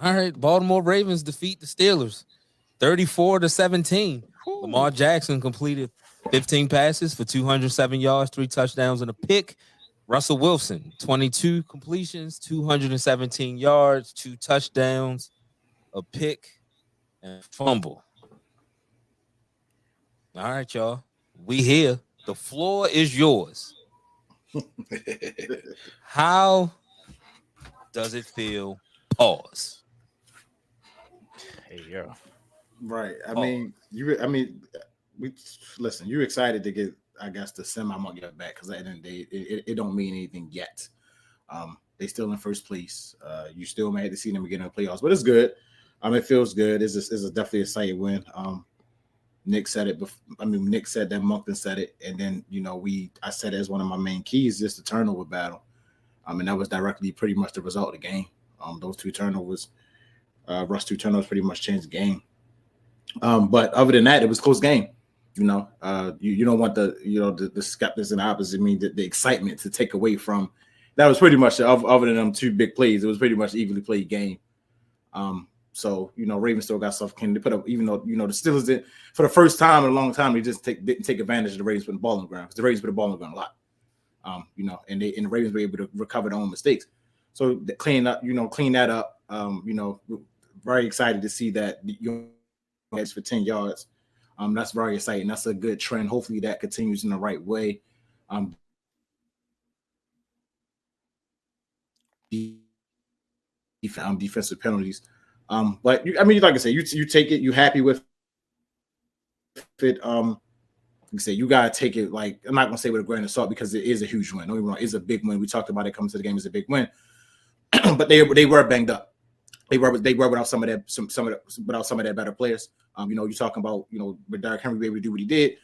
All right, Baltimore Ravens defeat the Steelers 34-17. Lamar Jackson completed 15 passes for 207 yards, 3 touchdowns, and a pick. Russell Wilson, 22 completions, 217 yards, 2 touchdowns, a pick, and a fumble. All right, y'all. We here. The floor is yours. How does it feel? Pause. Hey, yo. Right. I mean, we listen. You're excited to get, I guess, the semi-monkey back because at the end of the day, it don't mean anything yet. They still in first place. You still mad to see them again in the playoffs, but it's good. It feels good. It's definitely a exciting win. Nick said it. Nick said that, Moncton said it, and then I said it as one of my main keys, just the turnover battle. And that was directly pretty much the result of the game. Those 2 turnovers, Russ 2 turnovers, pretty much changed the game. But other than that, it was a close game. You don't want the skeptics and the opposite. I mean, the excitement to take away from that was pretty much other than them 2 big plays. It was pretty much an evenly played game. So Ravens still got stuff. Can they put up? Even though the Steelers did for the first time in a long time, they just didn't take advantage of the Ravens putting the ball on the ground because the Ravens put the ball on the ground a lot. And the Ravens were able to recover their own mistakes. So clean that up. Very excited to see that you for 10 yards. That's very exciting. That's a good trend. Hopefully that continues in the right way. Defensive penalties. But like I said, you take it. You happy with it. Like I say, you gotta take it. Like I'm not gonna say with a grain of salt because it is a huge win. Don't get me wrong, it's a big win. We talked about it coming to the game as a big win, but they were banged up. They were without some of their better players. You're talking about with Derrick Henry being able to do what he did.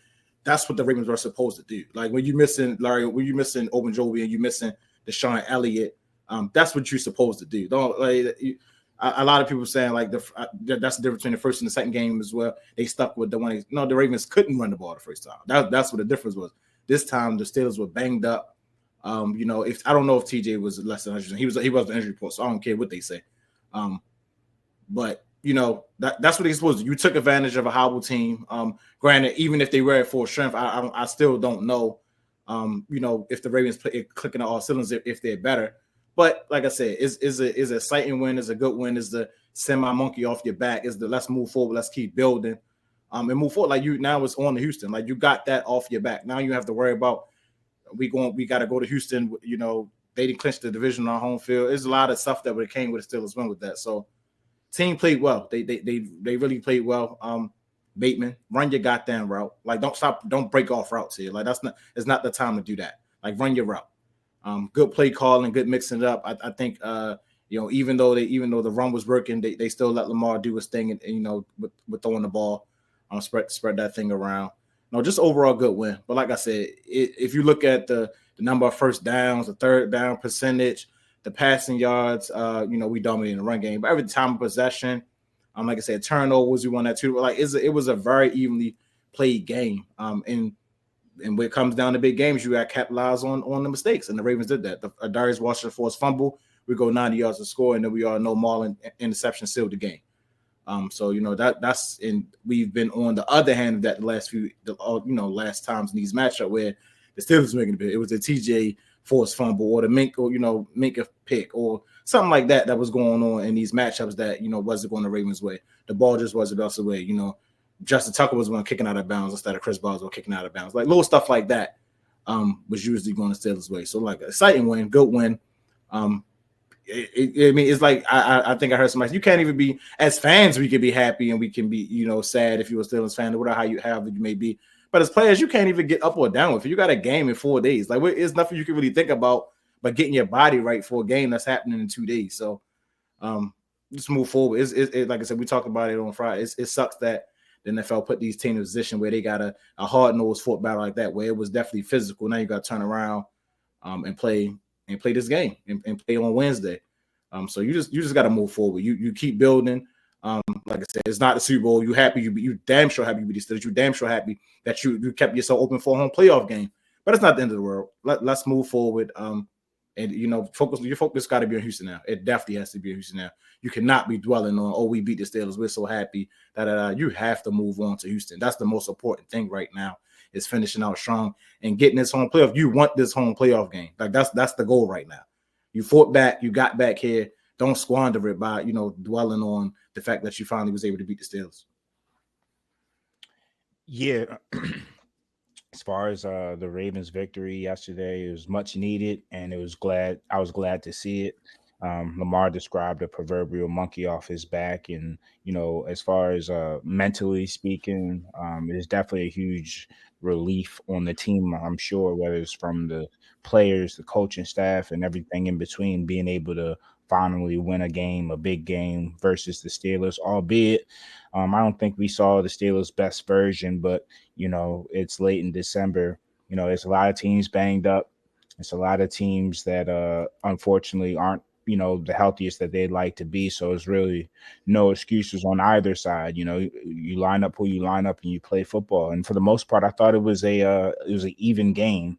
That's what the Ravens were supposed to do. Like when you're missing Larry, when you're missing Ogunjobi and you're missing Deshaun Elliott, that's what you're supposed to do. Don't like. A lot of people saying like that's the difference between the first and the second game as well. They stuck with the one. The Ravens couldn't run the ball the first time. That's what the difference was. This time the Steelers were banged up. If I don't know if TJ was less than 100%, he was the injury report, so I don't care what they say. But that's what they're supposed to do. You took advantage of a hobble team. Granted, even if they were at full strength, I still don't know. If the Ravens clicking on all cylinders, if they're better. But like I said, is an exciting win, is a good win, is the semi-monkey off your back, is the let's move forward, let's keep building, and move forward. Like now it's on to Houston. Like you got that off your back. Now you have to worry about we got to go to Houston. They didn't clinch the division on home field. There's a lot of stuff that would have came with the Steelers win with that. So team played well. They really played well. Bateman, run your goddamn route. Like don't break off routes here. Like it's not the time to do that. Like run your route. Good play calling, good mixing it up. I think even though the run was working, they still let Lamar do his thing and with throwing the ball, spread that thing around. No, just overall good win. But like I said, if you look at the number of first downs, the third down percentage, the passing yards, we dominated the run game. But every time of possession, like I said, turnovers, we won that too. Like it was a very evenly played game. And when it comes down to big games, you got to capitalize on the mistakes, and the Ravens did that. Darius Washington forced fumble, we go 90 yards to score, and then we all know Marlon interception sealed the game. So that's and we've been on the other hand of that the last times in these matchups where the Steelers making a bit. It was the TJ forced fumble or the Minka pick or something like that was going on in these matchups that wasn't going the Ravens' way. The ball just wasn't the way. Justin Tucker was one kicking out of bounds instead of Chris Boswell kicking out of bounds. Like little stuff like that was usually going the Steelers' way. So like exciting win, good win. It's like I think I heard somebody. You can't even be as fans. We can be happy and we can be sad if you're a Steelers fan or whatever however you may be. But as players, you can't even get up or down with it. You got a game in 4 days. Like it's nothing you can really think about but getting your body right for a game that's happening in 2 days. So just move forward. It like I said, we talked about it on Friday. It sucks that the NFL put these teams in a position where they got a hard-nosed foot battle like that, where it was definitely physical. Now you got to turn around and play this game and play on Wednesday. So you just got to move forward. You keep building. Like I said, it's not the Super Bowl. You happy? You damn sure happy you beat the Steelers. You damn sure happy that you kept yourself open for a home playoff game. But it's not the end of the world. Let's move forward. And your focus got to be on Houston now. It definitely has to be on Houston now. You cannot be dwelling on, oh, we beat the Steelers, we're so happy. You have to move on to Houston. That's the most important thing right now, is finishing out strong and getting this home playoff. You want this home playoff game. Like that's the goal right now. You fought back, you got back here. Don't squander it by dwelling on the fact that you finally was able to beat the Steelers. Yeah. As far as the Ravens' victory yesterday, it was much needed, and I was glad to see it. Lamar described a proverbial monkey off his back, and as far as mentally speaking, it's definitely a huge relief on the team. I'm sure, whether it's from the players, the coaching staff, and everything in between, being able to finally win a big game versus the Steelers, albeit I don't think we saw the Steelers' best version, but it's late in December. There's a lot of teams banged up. It's a lot of teams that unfortunately aren't, the healthiest that they'd like to be. So it's really no excuses on either side. You line up who you line up and you play football. And for the most part, I thought it was an even game.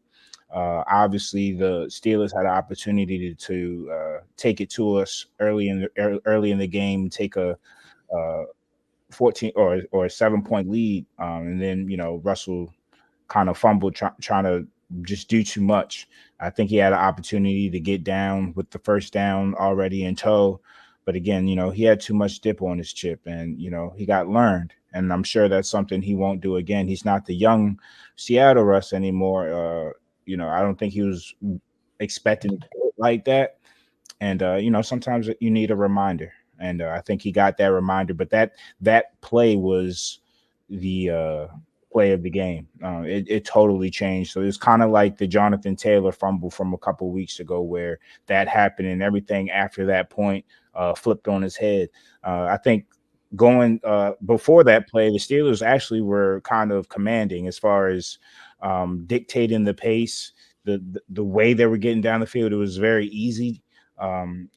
Obviously, the Steelers had an opportunity to take it to us early in the game, take a 14 or a 7-point lead, and then Russell kind of fumbled trying to just do too much. I think he had an opportunity to get down with the first down already in tow, but again, he had too much dip on his chip, and he got learned, and I'm sure that's something he won't do again. He's not the young Seattle Russ anymore. I don't think he was expecting to do it like that, and sometimes you need a reminder. And I think he got that reminder, but that play was the play of the game. It totally changed. So it's kind of like the Jonathan Taylor fumble from a couple of weeks ago, where that happened, and everything after that point flipped on his head. I think going before that play, the Steelers actually were kind of commanding as far as dictating the pace, the way they were getting down the field. It was very easy. It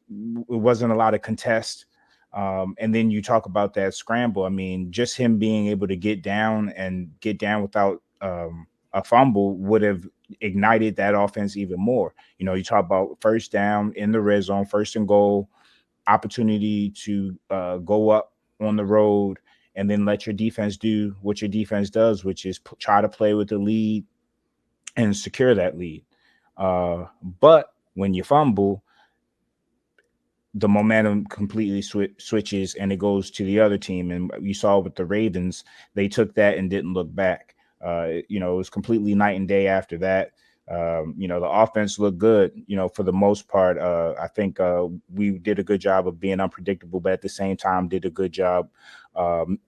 wasn't a lot of contest. And then you talk about that scramble. I mean, just him being able to get down without a fumble would have ignited that offense even more. You talk about first down in the red zone, first and goal, opportunity to go up on the road, and then let your defense do what your defense does, which is try to play with the lead and secure that lead. But when you fumble, the momentum completely switches and it goes to the other team. And you saw with the Ravens, they took that and didn't look back. It was completely night and day after that. The offense looked good, for the most part. I think we did a good job of being unpredictable, but at the same time did a good job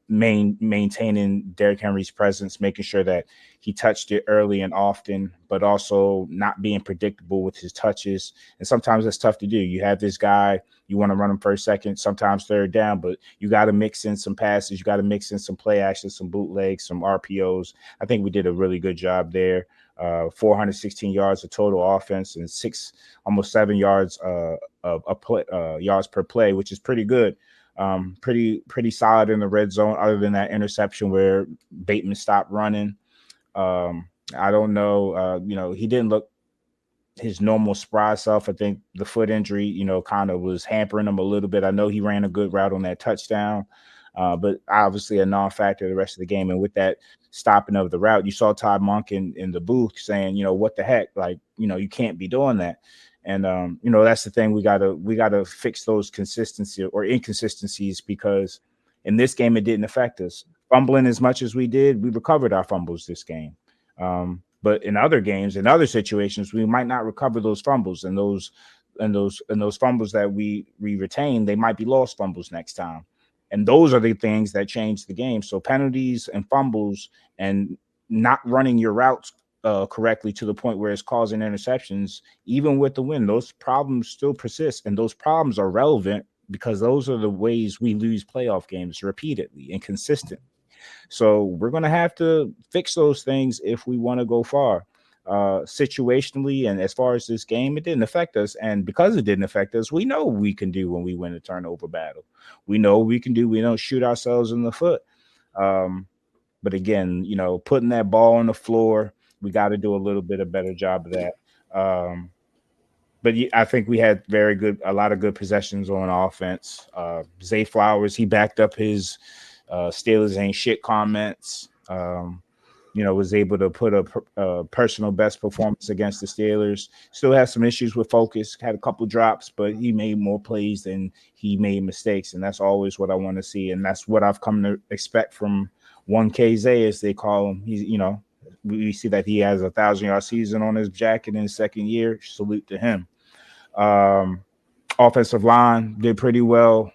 maintaining Derrick Henry's presence, making sure that he touched it early and often, but also not being predictable with his touches. And sometimes that's tough to do. You have this guy, you want to run him first, second, sometimes third down, but you got to mix in some passes. You got to mix in some play action, some bootlegs, some RPOs. I think we did a really good job there. 416 yards of total offense and almost 7 yards yards per play, which is pretty good. Pretty solid in the red zone, other than that interception where Bateman stopped running. I don't know. He didn't look his normal spry self. I think the foot injury, kind of was hampering him a little bit. I know he ran a good route on that touchdown, but obviously a non-factor the rest of the game. And with that stopping of the route, you saw Todd Monk in the booth saying, what the heck, like, you can't be doing that. And that's the thing, we gotta fix those consistency or inconsistencies, because in this game it didn't affect us. Fumbling as much as we did, we recovered our fumbles this game. But in other games, in other situations, we might not recover those fumbles, and those fumbles that we retain, they might be lost fumbles next time. And those are the things that change the game. So penalties and fumbles and not running your routes correctly to the point where it's causing interceptions, even with the win, those problems still persist. And those problems are relevant because those are the ways we lose playoff games repeatedly and consistently. So we're going to have to fix those things if we want to go far. Situationally, and as far as this game, it didn't affect us. And because it didn't affect us, we know what we can do when we win a turnover battle. We know what we can do. We don't shoot ourselves in the foot. But again, putting that ball on the floor, we got to do a little bit of better job of that. but I think we had a lot of good possessions on offense. Zay Flowers, he backed up his Steelers ain't shit comments. Was able to put a personal best performance against the Steelers. Still has some issues with focus, had a couple drops, but he made more plays than he made mistakes. And that's always what I want to see. And that's what I've come to expect from 1KZ, as they call him. He's, we see that he has a 1,000-yard season on his jacket in his second year. Salute to him. Offensive line did pretty well,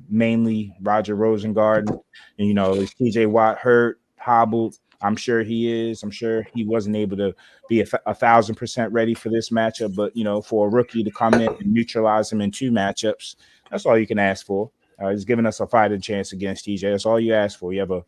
mainly Roger Rosengarten. And, is TJ Watt hurt, hobbled? I'm sure he is. I'm sure he wasn't able to be 1,000% ready for this matchup. But, for a rookie to come in and neutralize him in 2 matchups, that's all you can ask for. He's giving us a fighting chance against TJ. That's all you ask for. You have a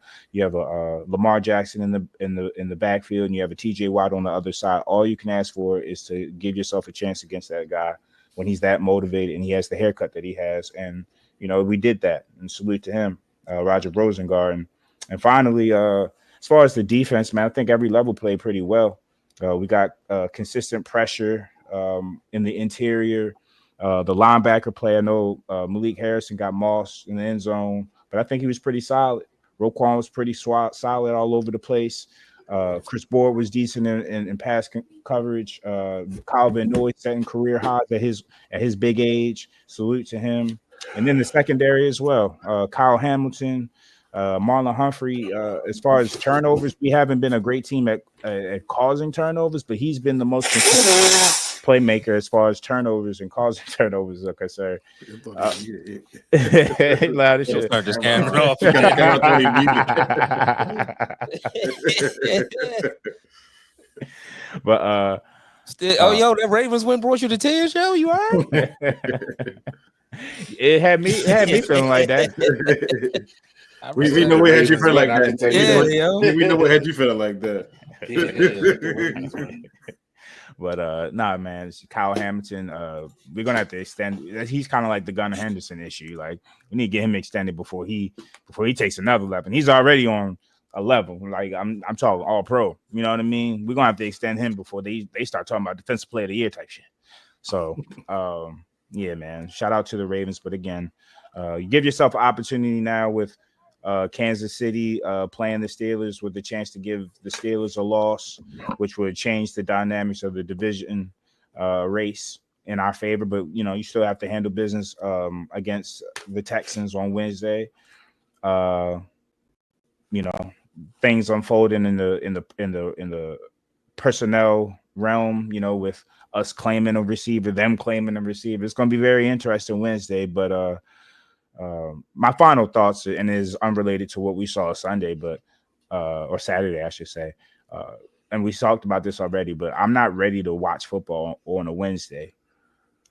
Lamar Jackson in the backfield, and you have a TJ Watt on the other side. All you can ask for is to give yourself a chance against that guy when he's that motivated and he has the haircut that he has. And we did that. And salute to him, Roger Rosengarten. And finally, as far as the defense, man, I think every level played pretty well. We got consistent pressure in the interior. The linebacker play, I know Malik Harrison got mossed in the end zone, but I think he was pretty solid. Roquan was pretty solid all over the place. Chris Board was decent in pass coverage. Kyle Van Noy setting career highs at his big age. Salute to him. And then the secondary as well. Kyle Hamilton, Marlon Humphrey. As far as turnovers, we haven't been a great team at causing turnovers, but he's been the most consistent playmaker as far as turnovers and causing turnovers, like I said. Loud as shit. Start this camera off. But still, that Ravens win brought you to tears, yo. You all right? It had me feeling like that. We know what had you feeling like that. Yeah, we know what had you feeling like that. But nah, man, it's Kyle Hamilton. We're gonna have to extend. He's kind of like the Gunnar Henderson issue. Like, we need to get him extended before he takes another level. And he's already on a level. Like, I'm talking all pro. You know what I mean? We're gonna have to extend him before they start talking about defensive player of the year type shit. So yeah, man. Shout out to the Ravens. But again, you give yourself an opportunity now with Kansas City playing the Steelers with the chance to give the Steelers a loss, which would change the dynamics of the division race in our favor. But you still have to handle business against the Texans on Wednesday. Things unfolding in the personnel realm. With us claiming a receiver, them claiming a receiver. It's going to be very interesting Wednesday. But my final thoughts, and is unrelated to what we saw Sunday, but or Saturday, I should say. And we talked about this already, but I'm not ready to watch football on a Wednesday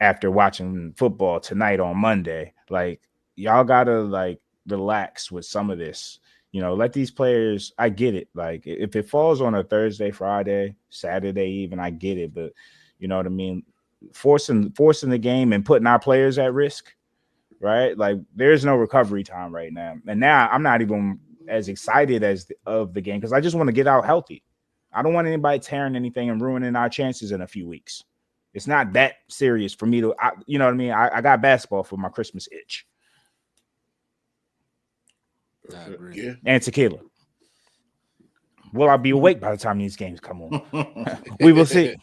after watching football tonight on Monday. Like, y'all gotta relax with some of this. Let these players. I get it. Like, if it falls on a Thursday, Friday, Saturday, even, I get it. But you know what I mean? Forcing the game and putting our players at risk. Right? Like, there's no recovery time right now. And now I'm not even as excited of the game because I just want to get out healthy. I don't want anybody tearing anything and ruining our chances in a few weeks. It's not that serious for me to, you know what I mean? I got basketball for my Christmas itch. Yeah. And tequila. Will I be awake by the time these games come on? We will see.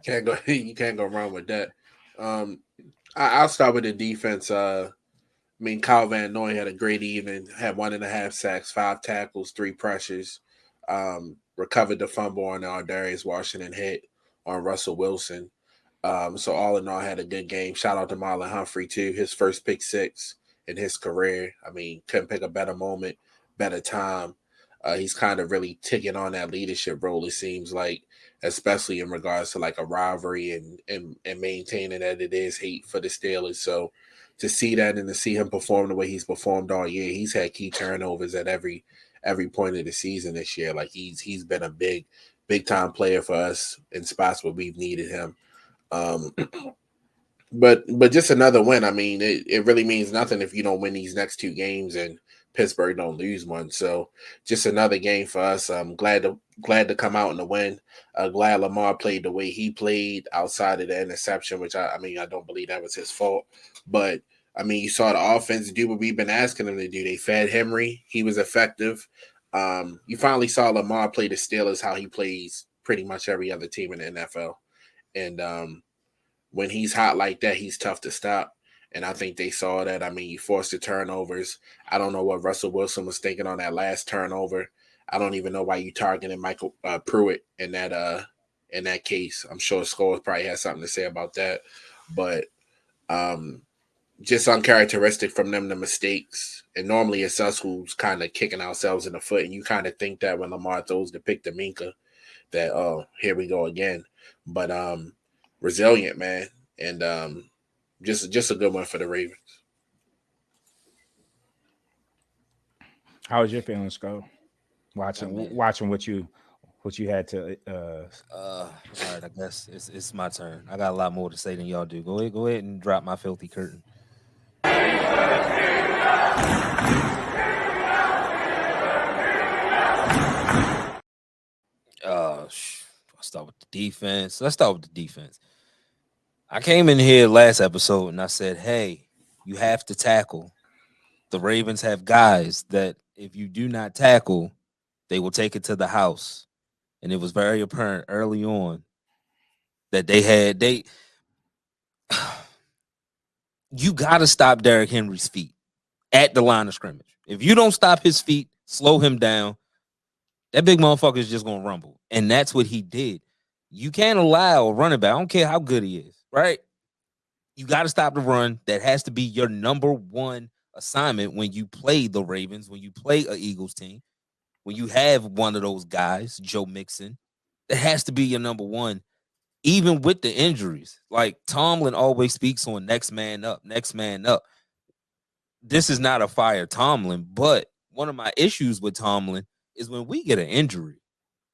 You can't go wrong with that. I'll start with the defense. Kyle Van Noy had a great evening, had 1.5 sacks, 5 tackles, 3 pressures, recovered the fumble on Darius Washington hit on Russell Wilson. So all in all, had a good game. Shout out to Marlon Humphrey too, his first pick 6 in his career. Couldn't pick a better moment, better time. He's kind of really taking on that leadership role, it seems like, especially in regards to like a rivalry and maintaining that it is hate for the Steelers. So to see that and to see him perform the way he's performed all year, he's had key turnovers at every point of the season this year. Like, he's been a big time player for us in spots where we've needed him. But just another win. It really means nothing if you don't win these next 2 games and Pittsburgh don't lose one. So just another game for us. I'm glad to come out in the win. Glad Lamar played the way he played outside of the interception, which I mean, I don't believe that was his fault. But I mean, you saw the offense do what we've been asking them to do. They fed Henry. He was effective. You finally saw Lamar play the Steelers how he plays pretty much every other team in the NFL. And when he's hot like that, he's tough to stop. And I think they saw that. I mean, you forced the turnovers. I don't know what Russell Wilson was thinking on that last turnover. I don't even know why you targeted Michael Pruitt in that case. I'm sure Scholes probably has something to say about that. But just uncharacteristic from them, the mistakes. And normally it's us who's kind of kicking ourselves in the foot. And you kind of think that when Lamar throws the pick to Minka, that, oh, here we go again. But resilient, man. And just a good one for the Ravens. How was your feelings, Go? Watching what you had to all right, I guess it's my turn. I got a lot more to say than y'all do. Go ahead and drop my filthy curtain. I'll start with the defense. Let's start with the defense. I came in here last episode and I said, hey, you have to tackle. The Ravens have guys that if you do not tackle, they will take it to the house. And it was very apparent early on that you got to stop Derrick Henry's feet at the line of scrimmage. If you don't stop his feet, slow him down, that big motherfucker is just going to rumble. And that's what he did. You can't allow a running back, I don't care how good he is, right? You got to stop the run. That has to be your number one assignment when you play the Ravens, when you play an Eagles team, when you have one of those guys, Joe Mixon. That has to be your number one, even with the injuries. Like Tomlin always speaks on next man up, next man up. This is not a fire Tomlin, but one of my issues with Tomlin is when we get an injury,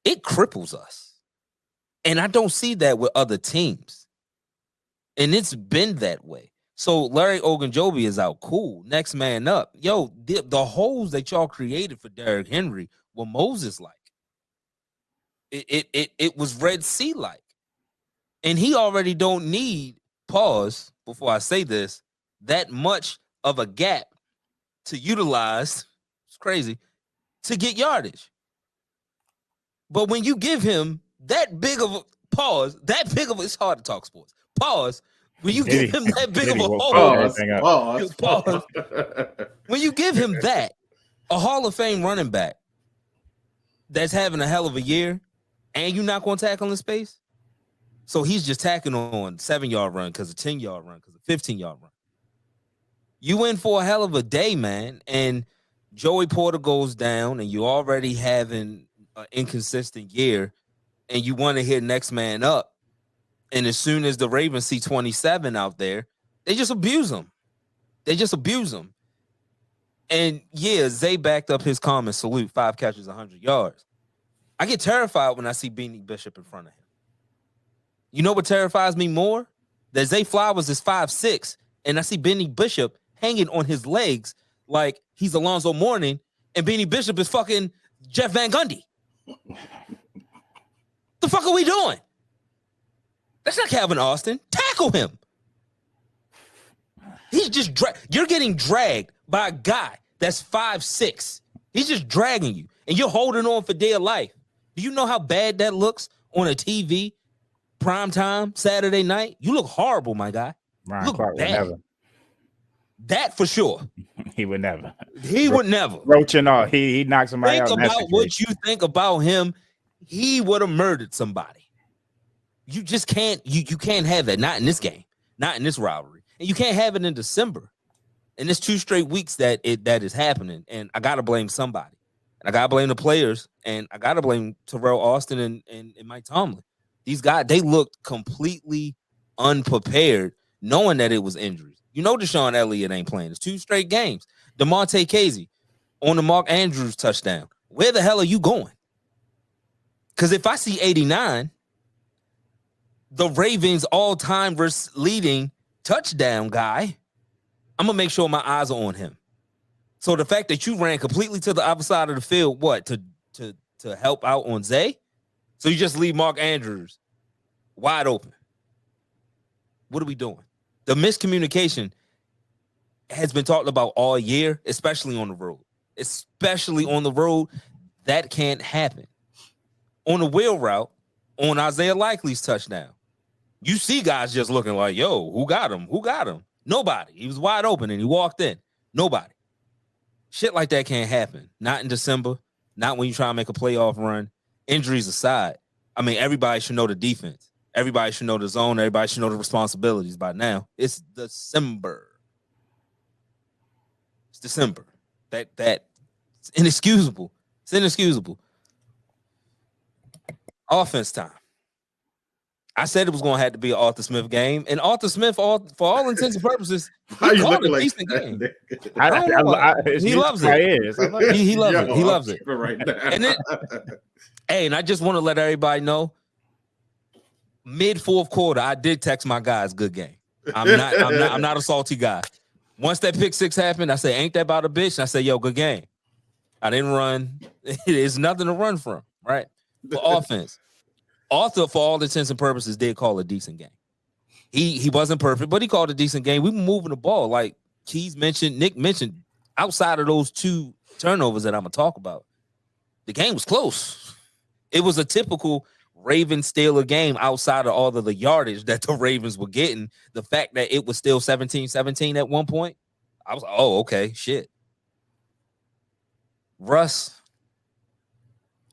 it cripples us. And I don't see that with other teams. And it's been that way. So Larry Ogunjobi is out. Cool. Next man up. Yo, the holes that y'all created for Derrick Henry were Moses-like. It was Red Sea-like. And he already don't need, pause before I say this, that much of a gap to utilize, it's crazy, to get yardage. But when you give him that big of a pause, it's hard to talk sports. Pause. When you give him that big of a pause. When you give him that, a Hall of Fame running back that's having a hell of a year, and you're not going to tackle in space, so he's just tacking on 7-yard run because of 10-yard run because of 15-yard run. You in for a hell of a day, man, and Joey Porter goes down, and you already having an inconsistent year, and you want to hit next man up. And as soon as the Ravens see 27 out there, they just abuse him. And yeah, Zay backed up his comment, salute, 5 catches, 100 yards. I get terrified when I see Beanie Bishop in front of him. You know what terrifies me more? That Zay Flowers is 5'6", and I see Beanie Bishop hanging on his legs like he's Alonzo Mourning, and Beanie Bishop is fucking Jeff Van Gundy. The fuck are we doing? That's not Calvin Austin. Tackle him. He's just you're getting dragged by a guy that's 5'6". He's just dragging you, and you're holding on for dear life. Do you know how bad that looks on a TV, prime time, Saturday night? You look horrible, my guy. Ryan Clark would never. That for sure. He would never. He would never. Roach and all. He knocked somebody out. Think about what you think about him. He would have murdered somebody. You just can't. You can't have that. Not in this game. Not in this rivalry. And you can't have it in December. And it's 2 straight weeks that is happening. And I gotta blame somebody. And I gotta blame the players. And I gotta blame Terrell Austin and Mike Tomlin. These guys, they looked completely unprepared, knowing that it was injuries. You know Deshaun Elliott ain't playing. It's 2 straight games. DeMonte Casey on the Mark Andrews touchdown. Where the hell are you going? Because if I see 89, the Ravens all-time leading touchdown guy, I'm going to make sure my eyes are on him. So the fact that you ran completely to the opposite side of the field, what, to help out on Zay? So you just leave Mark Andrews wide open. What are we doing? The miscommunication has been talked about all year, especially on the road. Especially on the road, that can't happen. On the wheel route, on Isaiah Likely's touchdown, you see guys just looking like, yo, who got him? Who got him? Nobody. He was wide open and he walked in. Nobody. Shit like that can't happen. Not in December. Not when you try to make a playoff run. Injuries aside. I mean, everybody should know the defense. Everybody should know the zone. Everybody should know the responsibilities by now. It's December. It's December. It's inexcusable. It's inexcusable. Offense time. I said it was going to have to be an Arthur Smith game, and Arthur Smith, for all intents and purposes, he called a decent game. I don't know why. He loves it. He loves it. He loves it right now. And I just want to let everybody know, mid fourth quarter, I did text my guys, good game. I'm not a salty guy. Once that pick six happened, I said, ain't that about a bitch? And I said, yo, good game. I didn't run. There's nothing to run from, right? For offense. Arthur, for all intents and purposes, did call a decent game. He wasn't perfect, but he called a decent game. We were moving the ball. Like Keys mentioned, Nick mentioned, outside of those two turnovers that I'm going to talk about, the game was close. It was a typical Ravens-Steeler game outside of all of the yardage that the Ravens were getting. The fact that it was still 17-17 at one point, I was like, oh, okay, shit. Russ,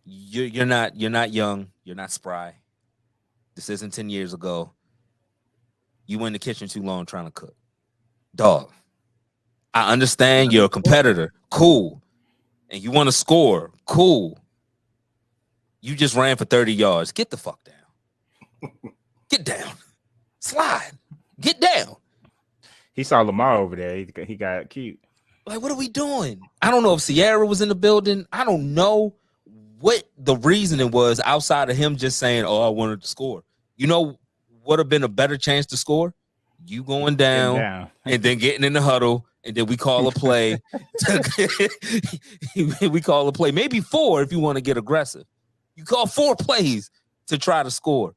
you're not young. You're not spry. This isn't 10 years ago. You were in the kitchen too long trying to cook. Dog, I understand you're a competitor. Cool. And you want to score. Cool. You just ran for 30 yards. Get the fuck down. Get down. Slide. Get down. He saw Lamar over there. He got cute. Like, what are we doing? I don't know if Sierra was in the building. I don't know what the reasoning was outside of him just saying, oh, I wanted to score. You know what would have been a better chance to score? You going down and then getting in the huddle, and then we call a play. We call a play. Maybe 4 if you want to get aggressive. You call 4 plays to try to score.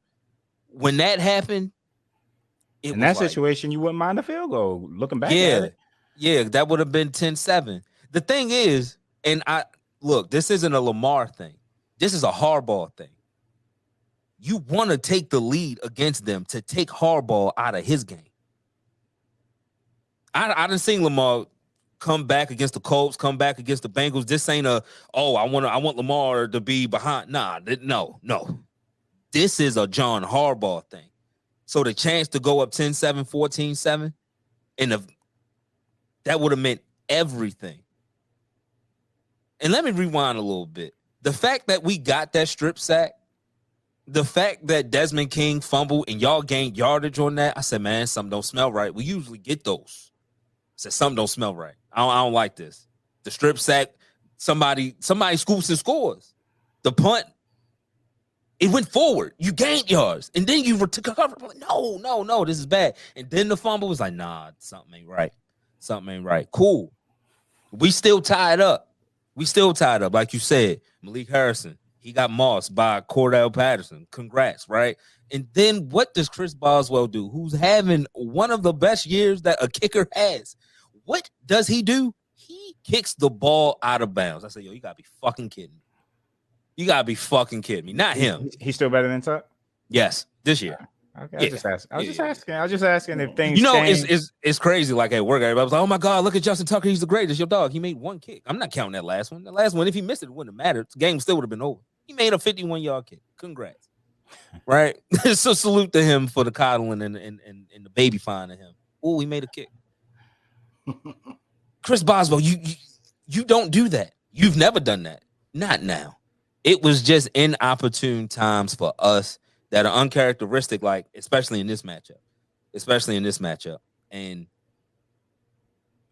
When that happened, in that situation, you wouldn't mind a field goal. Looking back at it. Yeah, that would have been 10-7. The thing is, and look, this isn't a Lamar thing. This is a Harbaugh thing. You want to take the lead against them to take Harbaugh out of his game. I done seen Lamar come back against the Colts, come back against the Bengals. This ain't I want Lamar to be behind. No. This is a John Harbaugh thing. So the chance to go up 10-7, 14-7, that would have meant everything. And let me rewind a little bit. The fact that we got that strip sack, the fact that Desmond King fumbled and y'all gained yardage on that, I said, man, something don't smell right. We usually get those. I said, something don't smell right. I don't like this. The strip sack, somebody scoops and scores. The punt, it went forward. You gained yards. And then you took a cover. Like, no, this is bad. And then the fumble was like, nah, something ain't right. Something ain't right. Cool. We still tied up. Like you said, Malik Harrison, he got mossed by Cordell Patterson. Congrats, right? And then what does Chris Boswell do, who's having one of the best years that a kicker has? What does he do? He kicks the ball out of bounds. I said, yo, you got to be fucking kidding me. Not him. He's still better than Tuck? Yes, this year. Okay, I was just asking if things change. It's crazy. Like at work, everybody was like, "Oh my god, look at Justin Tucker. He's the greatest." Your dog. He made 1 kick. I'm not counting that last one. The last one, if he missed it, it wouldn't have mattered. The game still would have been over. He made a 51-yard kick. Congrats. Right. So salute to him for the coddling and the baby finding him. Oh, he made a kick. Chris Boswell, you don't do that. You've never done that. Not now. It was just inopportune times for us that are uncharacteristic, like especially in this matchup. And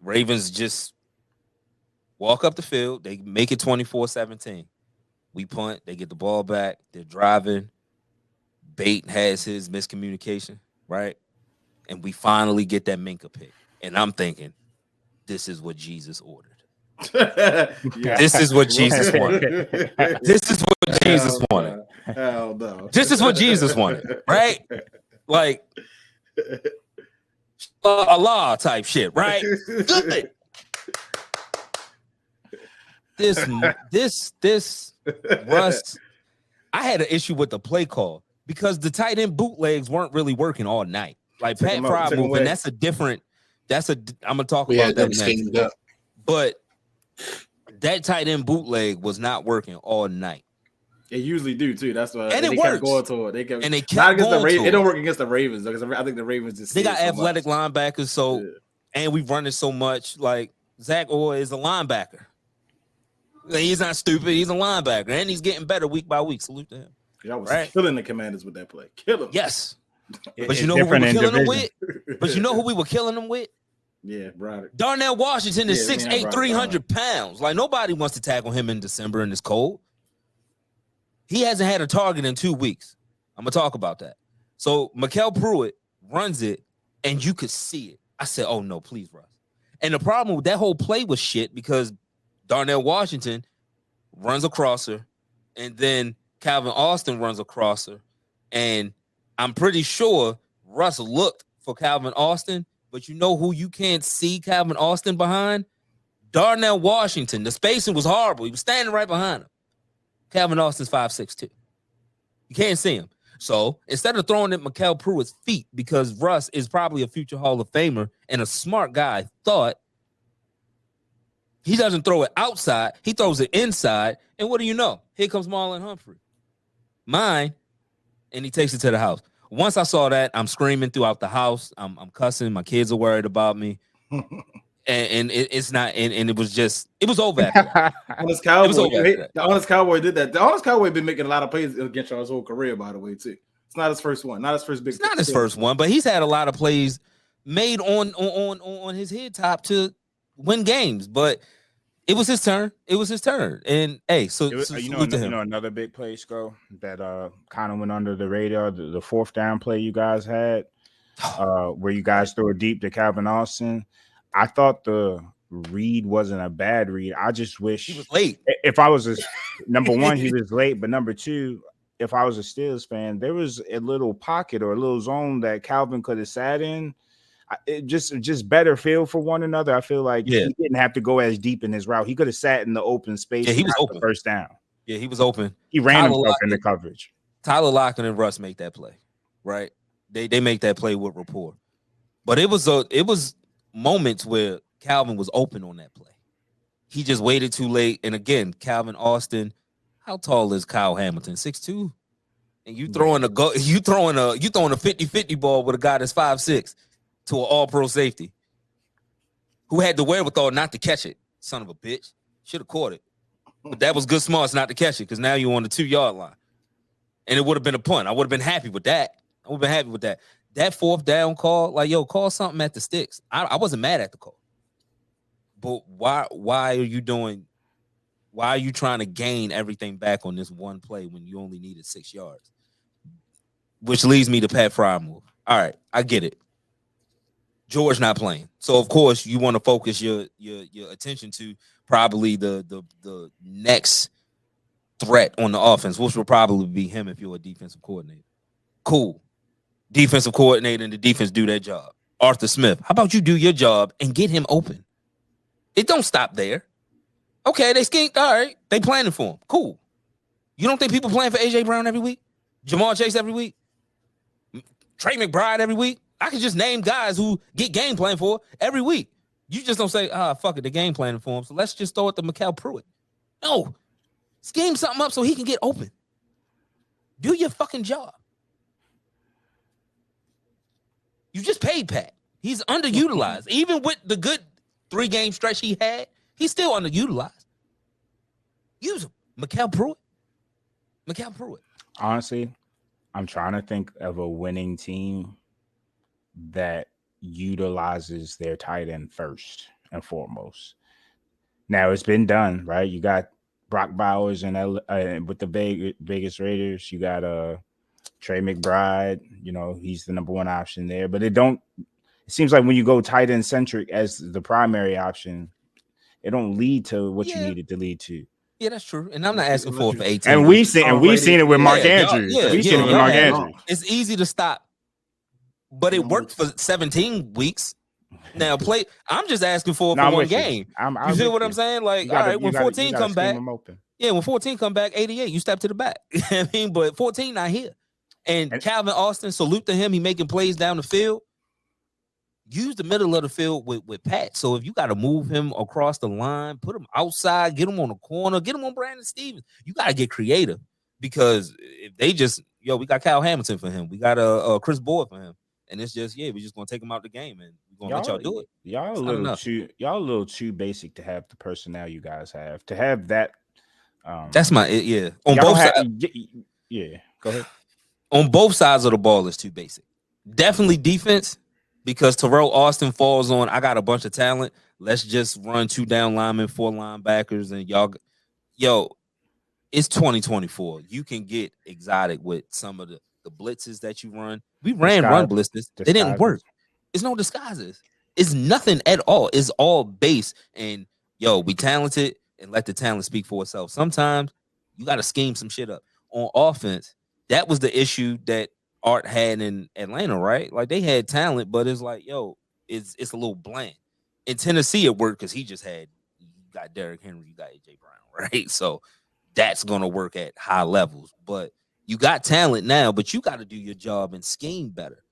Ravens just walk up the field. They make it 24-17. We punt. They get the ball back. They're driving. Bate has his miscommunication, right? And we finally get that Minka pick. And I'm thinking, this is what Jesus ordered. Yeah. This is what Jesus wanted. This is what Jesus wanted. Hell no. This is what Jesus wanted, right? Like Allah type shit, right? Good. This Russ. I had an issue with the play call because the tight end bootlegs weren't really working all night. Like Took Pat him out, Fry took him moving, away. that's a different. I'm gonna talk We about had that them next. schemed up. But that tight end bootleg was not working all night. They usually do too. That's why. And it they works. kept going to it. They kept, And they kept not against the going Ravens. to It don't it. work against the Ravens because I think the Ravens just They got so athletic much. linebackers, so and we've run it so much. Like Zach Orr is a linebacker. He's not stupid. He's a linebacker, and he's getting better week by week. Salute to him. Y'all was Right. killing the Commanders with that play. Kill them. Yes, but It's you know who we were different in killing them division. with? But you know who we were killing them with? Yeah, Broderick. Darnell Washington is Yeah, 6'8", right, 300 pounds. Like nobody wants to tackle him in December in this cold. He hasn't had a target in 2 weeks. I'm gonna talk about that. So Mikel Pruitt runs it, and you could see it. I said, "Oh no, please, Russ." And the problem with that whole play was shit because Darnell Washington runs across her, and then Calvin Austin runs across her, and I'm pretty sure Russ looked for Calvin Austin, but you know who you can't see Calvin Austin behind? Darnell Washington. The spacing was horrible. He was standing right behind him. Calvin Austin's 5'6" You can't see him. So instead of throwing at Mikel Pruitt's feet, because Russ is probably a future Hall of Famer and a smart guy, thought he doesn't throw it outside, he throws it inside. And what do you know? Here comes Marlon Humphrey. Mine, and he takes it to the house. Once I saw that, I'm screaming throughout the house. I'm cussing. My kids are worried about me. And it's not, and it was over after that. Honest Cowboy, It was over after that. the Honest Cowboy did that. The Honest Cowboy been making a lot of plays against y'all's whole career, by the way, too. It's not his first one, not his first big. It's not his first one, but he's had a lot of plays made on his head top to win games. But it was his turn. It was his turn. And hey, so salute to him. Another big play, Sco, that kind of went under the radar. The fourth down play you guys had, where you guys threw it deep to Calvin Austin. I thought the read wasn't a bad read. I just wish He was late. If I was number one, he was late, but number two, if I was a Steelers fan, there was a little pocket or a little zone that Calvin could have sat in. It just better feel for one another. I feel like he didn't have to go as deep in his route. He could have sat in the open space. Yeah, he was open. First down. Yeah, he was open. He ran himself into coverage. Tyler Lockett and Russ make that play, right? They make that play with rapport. But it was moments where Calvin was open on that play. He just waited too late. And again, Calvin Austin, how tall is Kyle Hamilton? 6'2". And you throwing a 50-50 ball with a guy that's 5'6" to an all-pro safety who had the wherewithal not to catch it. Son of a bitch. Should have caught it. But that was good smarts not to catch it because now you're on the 2-yard line. And it would have been a punt. I would have been happy with that. That fourth down call, like, yo, call something at the sticks. I wasn't mad at the call. But why are you trying to gain everything back on this one play when you only needed 6 yards? Which leads me to Pat Fry move. All right, I get it. George not playing. So, of course, you want to focus your attention to probably the next threat on the offense, which will probably be him if you're a defensive coordinator. Cool. Defensive coordinator and the defense do their job. Arthur Smith, how about you do your job and get him open? It don't stop there. Okay, they schemed. All right, they planning for him. Cool. You don't think people playing for A.J. Brown every week? Jamar Chase every week? Trey McBride every week? I can just name guys who get game plan for every week. You just don't say, fuck it, the game planning for him, so let's just throw it to Mikel Pruitt. No. Scheme something up so he can get open. Do your fucking job. You just paid Pat. He's underutilized. Even with the good 3-game stretch he had, he's still underutilized. Use him. Mikel Pruitt. Honestly, I'm trying to think of a winning team that utilizes their tight end first and foremost. Now, it's been done, right? You got Brock Bowers and with the Vegas Raiders. You got Trey McBride, he's the number one option there. But it seems like when you go tight end centric as the primary option, it don't lead to what you Yeah. need it to lead to. Yeah, that's true. And I'm not asking for 18. And we've seen it with Mark Yeah, Andrews. y'all- We've seen it with y'all Mark had- Andrews. It's easy to stop, but it worked for 17 weeks. Now I'm just asking for I'm one with you. game. I'm You feel with what you. I'm saying? Like, You gotta- all right, you when gotta- 14 you gotta come scheme back, them open. yeah, when 14 come back, 88, you step to the back. I mean, but 14 not here. And Calvin Austin, salute to him. He making plays down the field. Use the middle of the field with Pat. So if you got to move him across the line, put him outside, get him on the corner, get him on Brandon Stevens. You got to get creative because if they just, we got Kyle Hamilton for him. We got Chris Boyd for him. And it's just, we're just going to take him out the game and we're going to let y'all do it. Y'all a little too basic to have the personnel you guys have. To have that. That's on both sides. Yeah, go ahead. On both sides of the ball is too basic. Definitely defense. Because Terrell Austin falls on, I got a bunch of talent. Let's just run 2 down linemen, 4 linebackers, and it's 2024. You can get exotic with some of the blitzes that you run. We ran run blitzes. They didn't work. It's no disguises. It's nothing at all. It's all base. And we talented and let the talent speak for itself. Sometimes you got to scheme some shit up. On offense, that was the issue that Art had in Atlanta, right? Like they had talent, but it's like, it's a little bland. In Tennessee, it worked because you got Derrick Henry, you got AJ Brown, right? So that's gonna work at high levels. But you got talent now, but you got to do your job and scheme better.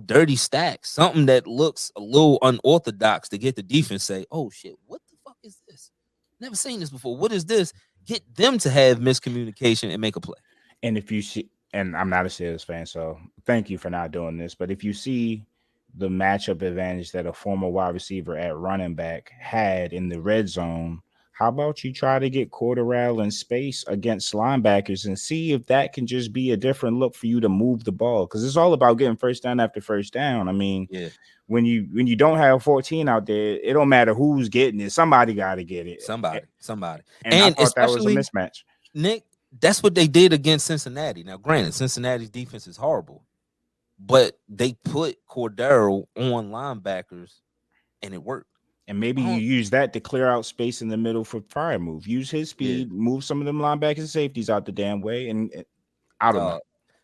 Dirty stacks, something that looks a little unorthodox to get the defense say, "Oh shit, what the fuck is this? Never seen this before. What is this?" Get them to have miscommunication and make a play. And if you see. And I'm not a Steelers fan, so thank you for not doing this. But if you see the matchup advantage that a former wide receiver at running back had in the red zone, how about you try to get Cordarrelle in space against linebackers and see if that can just be a different look for you to move the ball? Because it's all about getting first down after first down. I mean, when you don't have 14 out there, it don't matter who's getting it. Somebody got to get it. Somebody. And I thought that was a mismatch. Nick, that's what they did against Cincinnati. Now, granted, Cincinnati's defense is horrible, but they put Cordero on linebackers, and it worked. And maybe you use that to clear out space in the middle for fire move. Use his speed, move some of them linebackers and safeties out the damn way, and I don't know.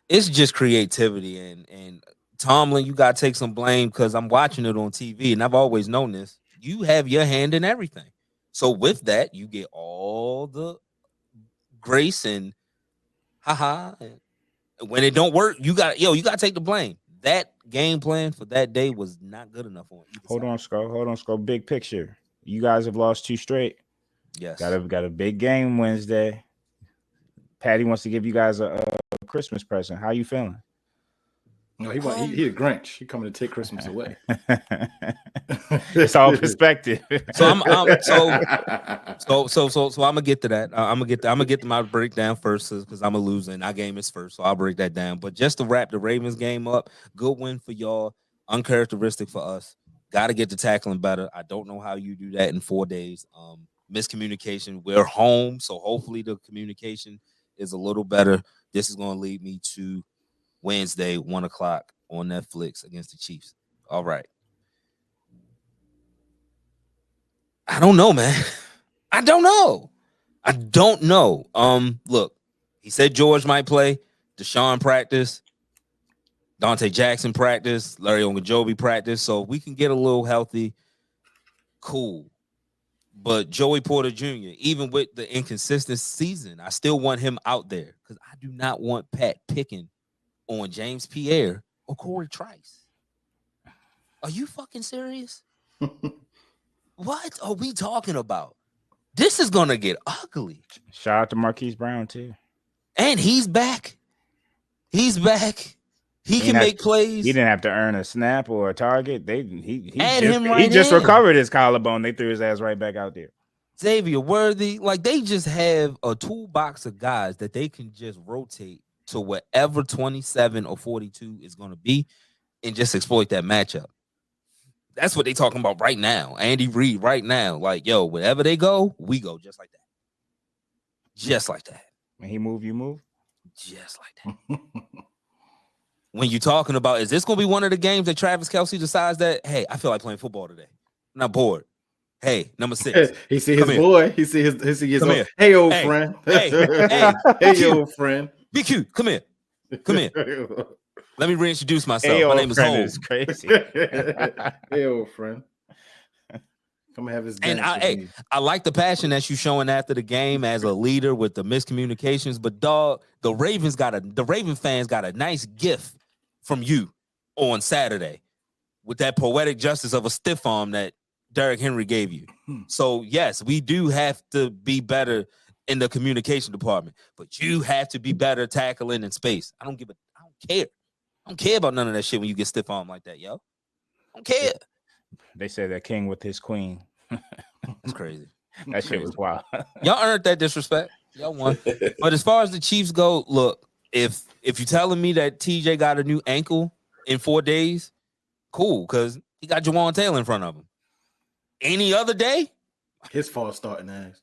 It's just creativity, and Tomlin, you got to take some blame because I'm watching it on TV, and I've always known this. You have your hand in everything. So with that, you get all the grace and and when it don't work, you got to take the blame. That game plan for that day was not good enough on either side. Hold on, Skull. Big picture. You guys have lost 2 straight. Yes. Got a big game Wednesday. Patty wants to give you guys a Christmas present. How you feeling? No, he a Grinch. He coming to take Christmas away. It's all perspective. So I'm gonna get to that. I'm gonna get them out of breakdown first because I'm a loser and our game is first, so I'll break that down. But just to wrap the Ravens game up, good win for y'all. Uncharacteristic for us. Got to get the tackling better. I don't know how you do that in 4 days. Miscommunication. We're home, so hopefully the communication is a little better. This is going to lead me to Wednesday, 1:00 on Netflix against the Chiefs. All right. I don't know, man. I don't know. Look, he said George might play. Deshaun practice. Dante Jackson practice. Larry Ogunjobi practice. So we can get a little healthy. Cool. But Joey Porter Jr., even with the inconsistent season, I still want him out there because I do not want Pat picking on James Pierre or Corey Trice. Are you fucking serious? What are we talking about? This is going to get ugly. Shout out to Marquise Brown, too. And he's back. He can make plays. He didn't have to earn a snap or a target. He just just recovered his collarbone. They threw his ass right back out there. Xavier Worthy, like they just have a toolbox of guys that they can just rotate to whatever 27 or 42 is going to be and just exploit that matchup. That's what they talking about right now. Andy Reid right now. Like, wherever they go, we go just like that. Just like that. When he move, you move? Just like that. When you're talking about, is this going to be one of the games that Travis Kelce decides that, hey, I feel like playing football today. I'm not bored. Hey, number 6. He see Come his here. boy. He see his Come old, here. hey old Hey. friend. Hey, hey BQ. old friend. BQ, come here. Come here. Let me reintroduce myself. Hey, My old name is friend Hov. is crazy. Hey old friend. Come and have his And dance with me. I like the passion that you showing after the game as a leader with the miscommunications. But dog, the Raven fans got a nice gift from you on Saturday with that poetic justice of a stiff arm that Derrick Henry gave you. So yes, we do have to be better in the communication department, but you have to be better tackling in space. I don't care. I don't care about none of that shit when you get stiff arm like that, yo. I don't care. They say that king with his queen. It's crazy. That shit was wild. Y'all earned that disrespect. Y'all won. But as far as the Chiefs go, look, if you're telling me that TJ got a new ankle in 4 days, cool, because he got Jawan Taylor in front of him. Any other day? His fault starting ass.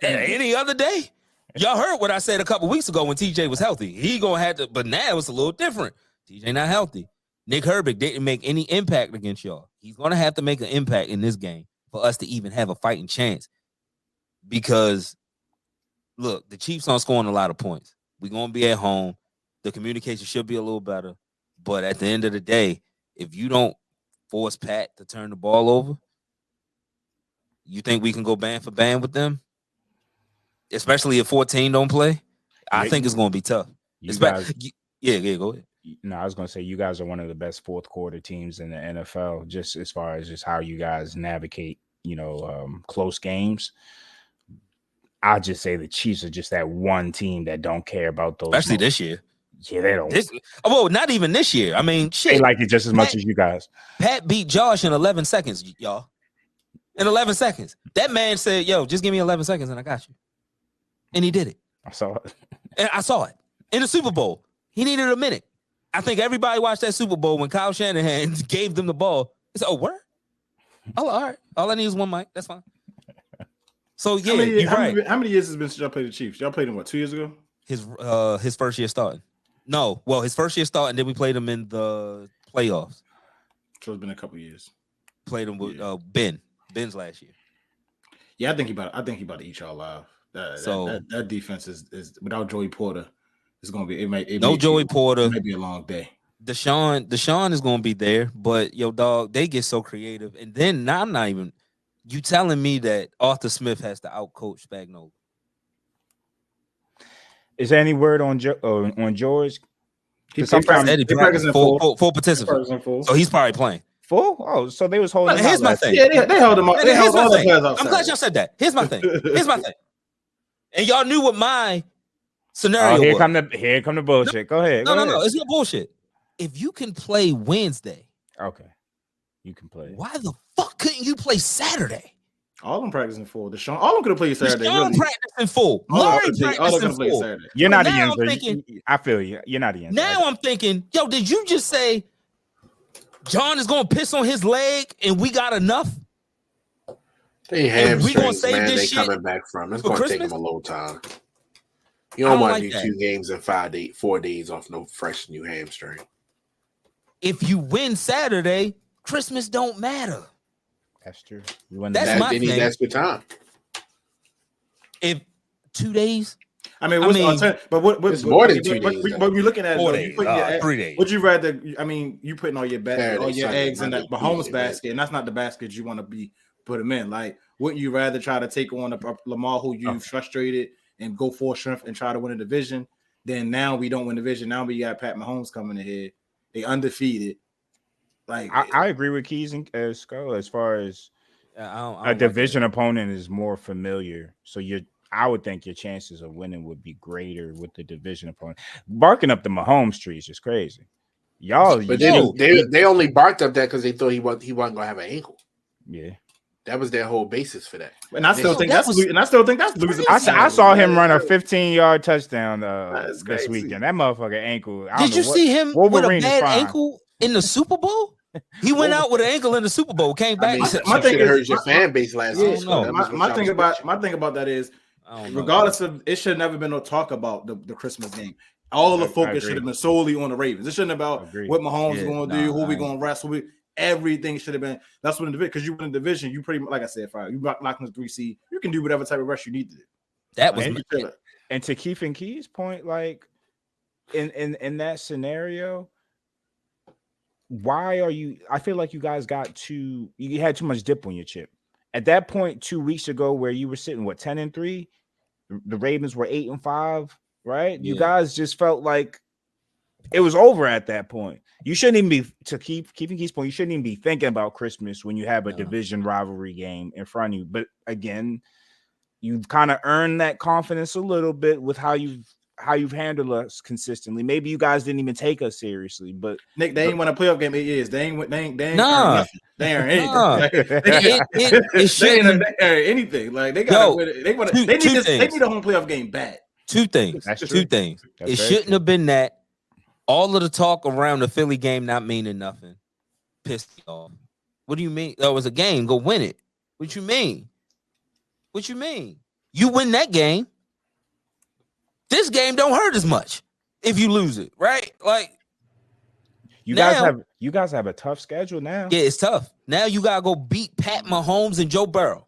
Any other day? Y'all heard what I said a couple weeks ago when TJ was healthy. He gonna have to, but now it's a little different. TJ not healthy. Nick Herbig didn't make any impact against y'all. He's gonna have to make an impact in this game for us to even have a fighting chance. Because look, the Chiefs aren't scoring a lot of points. We're gonna be at home. The communication should be a little better. But at the end of the day, if you don't force Pat to turn the ball over, you think we can go band for band with them? Especially if 14 don't play? I think it's going to be tough. Yeah, go ahead. No, I was going to say you guys are one of the best fourth quarter teams in the NFL, just as far as just how you guys navigate, close games. I'll just say the Chiefs are just that one team that don't care about those. Especially this year. Yeah, they don't. Well, not even this year. I mean, shit. They like it just as much as you guys. Pat beat Josh in 11 seconds, y'all. In 11 seconds. That man said, yo, just give me 11 seconds and I got you. And he did it. I saw it. And I saw it. In the Super Bowl. He needed a minute. I think everybody watched that Super Bowl when Kyle Shanahan gave them the ball. He said, oh, word? Oh, all right. All I need is one mic. That's fine. So, yeah, how many years has it been since y'all played the Chiefs? Y'all played them, 2 years ago? His first year starting. No, well, his first year starting, then we played him in the playoffs. So it's been a couple years. Played him with Ben's last year. Yeah, I think he about to eat y'all alive. That defense is without Joey Porter. It's gonna be Joey Porter. It may be a long day. Deshaun is gonna be there, but yo, dog, they get so creative. And then now I'm not even. You telling me that Arthur Smith has to outcoach Spagnuolo? Is there any word on George? He practiced full participants. So he's probably playing. Full? Oh, so they was holding him. Here's my thing. Yeah, they held him up. Here's my thing. I'm glad y'all said that. Here's my thing. And y'all knew what my scenario was. Here come the bullshit. Go ahead. No. It's no bullshit. If you can play Wednesday, okay, you can play. Why the fuck couldn't you play Saturday? All of them practicing full. Deshaun, all of them could have played Saturday. Deshaun practicing full. Larry practicing full. Saturday. You're not the answer. I feel you. You're not the answer. Now I'm thinking, yo, did you just say John is going to piss on his leg and we got enough? They hamstrings, man. They coming back from. It's going to take them a long time. You don't want to do 2 games in 4 days off no fresh new hamstring. If you win Saturday, Christmas don't matter. That's true. That's my thing. That's good time. If 2 days, but what's more than 2 days? But you're looking at 4 days, 3 days. Would you rather? I mean, you putting all your eggs in that Mahomes basket, and that's not the basket you want to be put them in. Like, wouldn't you rather try to take on a Lamar who you've frustrated and go full strength and try to win a division? Then now we don't win the division. Now we got Pat Mahomes coming ahead. They undefeated. Like I agree with Keys and Skull as far as a division opponent is more familiar. So I would think your chances of winning would be greater with the division opponent. Barking up the Mahomes tree is just crazy. Y'all, but they only barked up that because they thought he wasn't gonna have an ankle. Yeah. That was their whole basis for that. And I still think that's losing. I saw him run a 15-yard touchdown this weekend. That motherfucker ankle. Did you see him with a bad ankle in the Super Bowl? He went out with an ankle in the Super Bowl, came back. My thing hurt your fan base last year. My thing about that is, regardless of it, should have never been no talk about the Christmas game. All of the focus should have been solely on the Ravens. It shouldn't have been about what Mahomes is going to do, who we going to wrestle with. everything should have been. That's when the division, because you win the division, you pretty much, like I said, if you lock in the 3 seed, you can do whatever type of rush you need to do. That was and to Keith and Key's point, like in that scenario, why are you? I feel like you guys you had too much dip on your chip. At that point 2 weeks ago, where you were sitting 10-3, the Ravens were 8-5, right? Yeah. You guys just felt like it was over at that point. You shouldn't even be, to keeping Keith's point, you shouldn't even be thinking about Christmas when you have a division rivalry game in front of you. But again, you've kind of earned that confidence a little bit with how you've handled us consistently. Maybe you guys didn't even take us seriously, but Nick, they ain't won a playoff game 8 years. They ain't earned nothing. They ain't earned anything. Like they got they need a home playoff game bad. Two things. It shouldn't have been that. All of the talk around the Philly game not meaning nothing pissed me off. What do you mean? That was a game. Go win it. What you mean? You win that game. This game don't hurt as much if you lose it, right? Like you guys have a tough schedule now. Yeah, it's tough. Now you gotta go beat Pat Mahomes and Joe Burrow.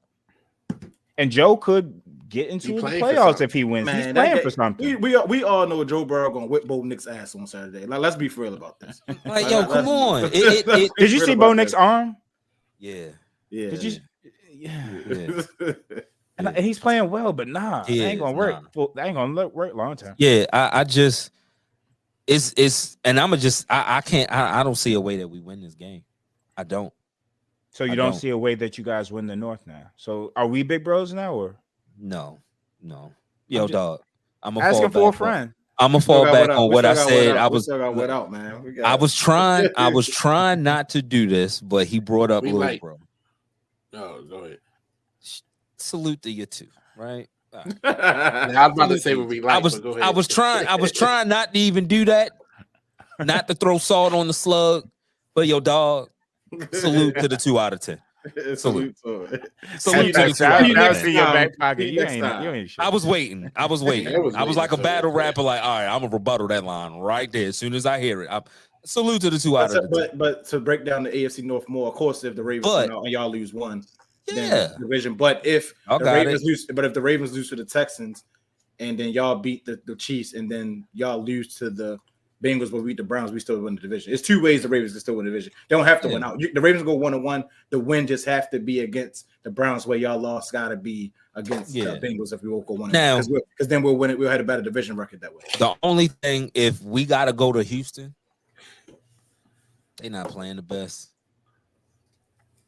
And Joe could get into the playoffs if he wins. He's playing for something. We all know Joe Burrow gonna whip Bo Nick's ass on Saturday. Like, let's be for real about this. Like, yo, come on. Did you see Bo Nick's arm? Yeah. Did you? Yeah. And he's playing well, but that ain't gonna work. That ain't gonna work long term. Yeah, I just it's and I can't I don't see a way that we win this game. I don't. So you don't see a way that you guys win the North now. So are we big bros now or no? Yo, dog. I'm asking for a friend. I'm gonna fall back on what I said. I was trying not to do this, but he brought up Lil Bro. No, go ahead. Salute to you too, right? I was about to say what we like. I was trying not to even do that, not to throw salt on the slug, but yo, dog, salute to the 2 out of 10. Salute to the 2 out of 10. Your back pocket. You ain't shit. I was waiting. I was like a battle rapper. Like, all right, I'm gonna rebuttal that line right there as soon as I hear it. Salute to the 2 out of 10. But to break down the AFC North more, of course, if the Ravens and y'all lose one. Yeah, division. But if the Ravens lose to the Texans, and then y'all beat the Chiefs, and then y'all lose to the Bengals, but beat the Browns, we still win the division. It's 2 ways the Ravens can still win the division. They don't have to win out. The Ravens go 1-1. The win just have to be against the Browns, where y'all lost got to be against the Bengals if we won't go 1-1. Now, because then we'll win it. We'll have a better division record that way. The only thing, if we got to go to Houston, they not playing the best.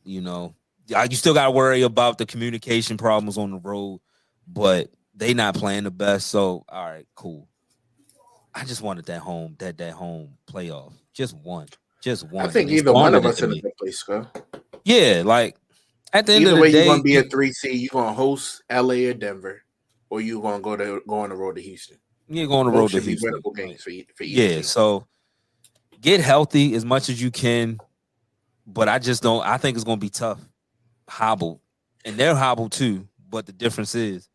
You know. You still got to worry about the communication problems on the road, but they not playing the best. So, all right, cool. I just wanted that home playoff. Just one. I think either one of us in the place, go. Yeah, like at the end of the day, you're gonna be a 3 seed. You're gonna host LA or Denver, or you gonna go on the road to Houston. You're going on the road to Houston. Winnable games for each team. So get healthy as much as you can, but I think it's gonna be tough. Hobbled, and they're hobbled too, but the difference is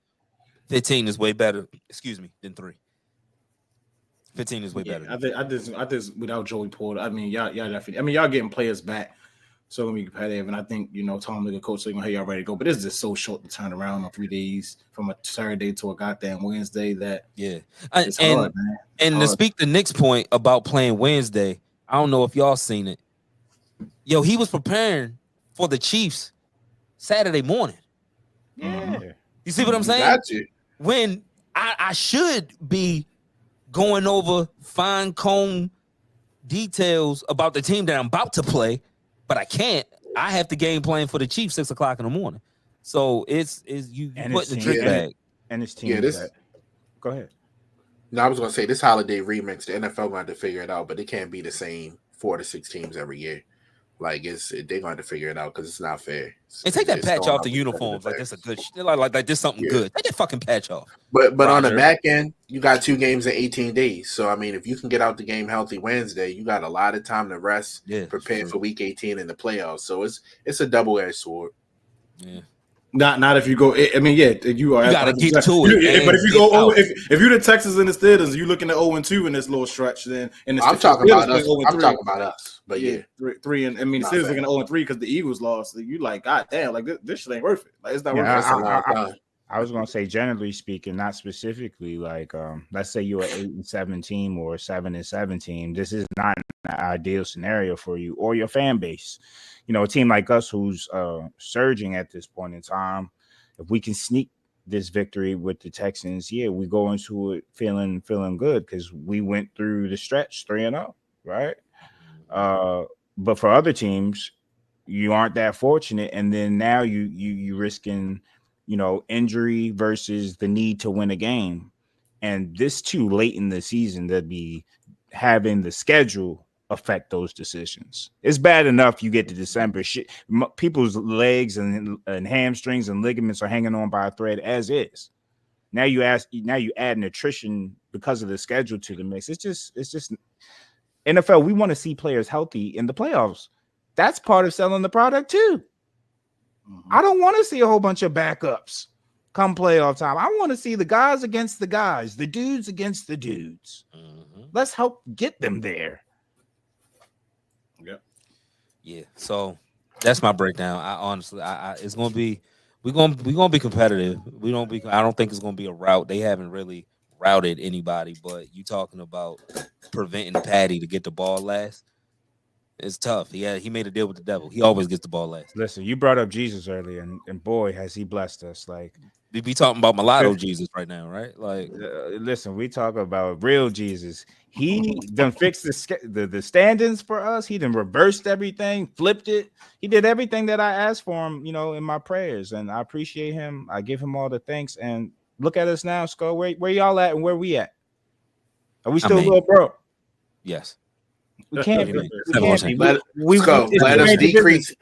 15 is way better, than 3. 15 is way better. I just without Joey Porter, I mean, y'all definitely, I mean, y'all getting players back, so gonna be competitive, and I think, Tom, the coach, so gonna have y'all ready to go, but it's just so short to turn around on 3 days from a Saturday to a goddamn Wednesday that it's hard, man. And to speak to Nick's point about playing Wednesday, I don't know if y'all seen it. Yo, he was preparing for the Chiefs Saturday morning. Yeah. You see what I'm saying? Got you. When I should be going over fine comb details about the team that I'm about to play, but I can't. I have the game plan for the Chiefs 6 o'clock in the morning. So it's you put the trick bag. And his team. Go ahead. No, I was gonna say this holiday remix, the NFL going to have to figure it out, but it can't be the same 4 to 6 teams every year. Like they're going to have to figure it out because it's not fair. And take that patch off the uniforms. Like that's a good shit. Like this something good. Take that fucking patch off. But on the back end, you got 2 games in 18 days. So I mean, if you can get out the game healthy Wednesday, you got a lot of time to rest, prepare for week 18 in the playoffs. So it's a double-edged sword. Yeah. Not if you go. I mean, yeah, you are. You gotta 100%. get to it. But if you go, if you're the Texans and the Steelers, you looking at 0-2 in this little stretch. Then and I'm talking about us. 0-3. I'm talking about us. But yeah, 3 and I mean the Steelers looking at 0-3 because the Eagles lost. So you like, God damn, like this shit ain't worth it. Like it's not worth it. I was gonna say, generally speaking, not specifically. Like, let's say you're an 8-7 team or a 7-7 team. This is not an ideal scenario for you or your fan base. You know, a team like us who's surging at this point in time. If we can sneak this victory with the Texans, yeah, we go into it feeling good because we went through the stretch 3-0, right? But for other teams, you aren't that fortunate, and then now you risking, you know, injury versus the need to win a game, and this too late in the season to be having the schedule affect those decisions. It's bad enough you get to December, shit, people's legs and hamstrings and ligaments are hanging on by a thread as is. Now you add nutrition because of the schedule to the mix. It's just NFL. We want to see players healthy in the playoffs. That's part of selling the product too. I don't want to see a whole bunch of backups come playoff time. I want to see the guys against the guys, the dudes against the dudes. Let's help get them there. Yeah, so that's my breakdown. I honestly, it's gonna be, we're gonna be competitive. I don't think it's gonna be a rout. They haven't really routed anybody, but you talking about preventing Patty to get the ball last. It's tough. He made a deal with the devil. He always gets the ball last. Listen, you brought up Jesus earlier, and boy, has he blessed us. Like, we be talking about mulatto Jesus right now, right? Like, listen, we talk about real Jesus. He done fixed the standings for us. He done reversed everything, flipped it. He did everything that I asked for him, you know, in my prayers, and I appreciate him. I give him all the thanks. And look at us now, Skull. Where y'all at, and where we at? Are we still a little broke? Yes. We can't be. Let us decrease.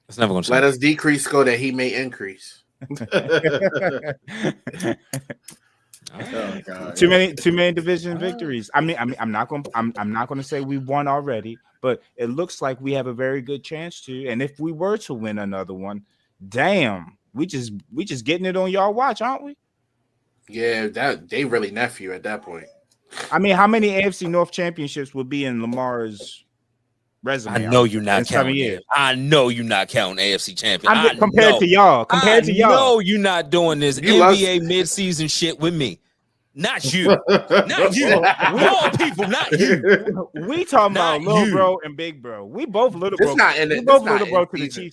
It's never going to change. Let us decrease so that he may increase. Oh, God, too many division victories. I'm not going to say we won already, but it looks like we have a very good chance to. And if we were to win another one, damn, we just getting it on y'all watch, aren't we? Yeah, that they really nephew at that point. I mean, how many AFC North championships would be in Lamar's resume? I know you're not counting. I know you're not counting AFC champion. Compared to y'all. I know you're not doing this NBA midseason shit with me. Not you. Not you. All people, not you. We talking about little bro and big bro. We both little bro. We both little bro to the Chiefs.